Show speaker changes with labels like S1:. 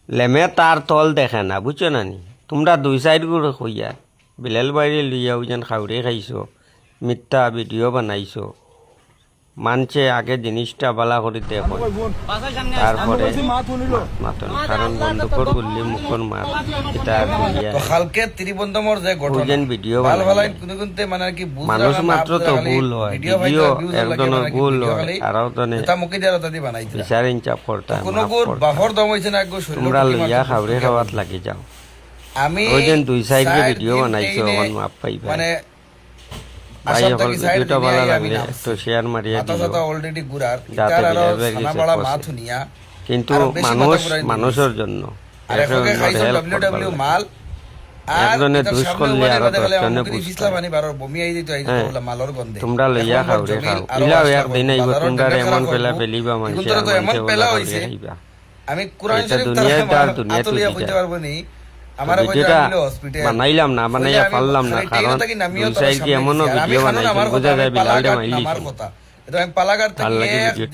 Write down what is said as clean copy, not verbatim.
S1: লেমে তার তল দেখে না বুঝছো না নি তোমরা দুই সাইড করে কইয়া বিলাল বাইরে লইয়া ওই যেন খাউরে খাইছো মিথ্যা ভিডিও বানাইছো মানছে আগে জিনিসটা বালা করে দেখো তারপরে মাতন কারণ বন্ধুকর গুলি মুখর মার এটা
S2: তো কালকে ত্রিবন্ধমর যে ঘটনা
S1: ভিডিও
S2: ভালো ভালো কোনো কোনতে মানে কি
S1: মানুষ মাত্র তো ভুল হয় ভিডিও একজনের ভুল হয় আর জনে
S2: এটা মুখে দেওয়া তাদি বানাইছে
S1: বিচারিন চাপ করতা
S2: কোনো গোর বাহর দম হইছে না গো শরীর
S1: তোমরা লইয়া খাউরে খাওয়াত লাগি যাও
S2: আমি
S1: ওই যেন দুই সাইডে ভিডিও বানাইছো এখন মাপ পাইবা
S2: মানে
S1: ভাই সকল ভিডিওটা ভালো লাগলে একটু শেয়ার মারিয়া দিও
S2: আতা অলরেডি গুরার
S1: যাতে
S2: ইতার আর
S1: ভিডিও
S2: খানা বড়া মাথুনিয়া
S1: কিন্তু মানুষ মানুষের জন্য
S2: আরেককে খাইছো ডব্লিউডব্লিউ মাল
S1: একজনে দুষ করলে আর দশজনে
S2: ইসলাম আনি বারর বমি আই দিত আই বলা মালর গন্ধে
S1: তোমরা লইয়া খাওরে খাও ইলাও এক দিন আইব তোমরা এমন পেলা পেলিবা মানুষ
S2: তো এমন পেলা হইছে আমি কুরআন শরীফ দুনিয়া কইতে পারবো নি আমার
S1: ভিডিওটা বানাইলাম না বানাইয়া পারলাম না কারণ দুই সাইড কি এমনও ভিডিও বানাইছি বোঝা যায় বিলালটা মাইলি
S2: আমার কথা এটা আমি পালাগার থেকে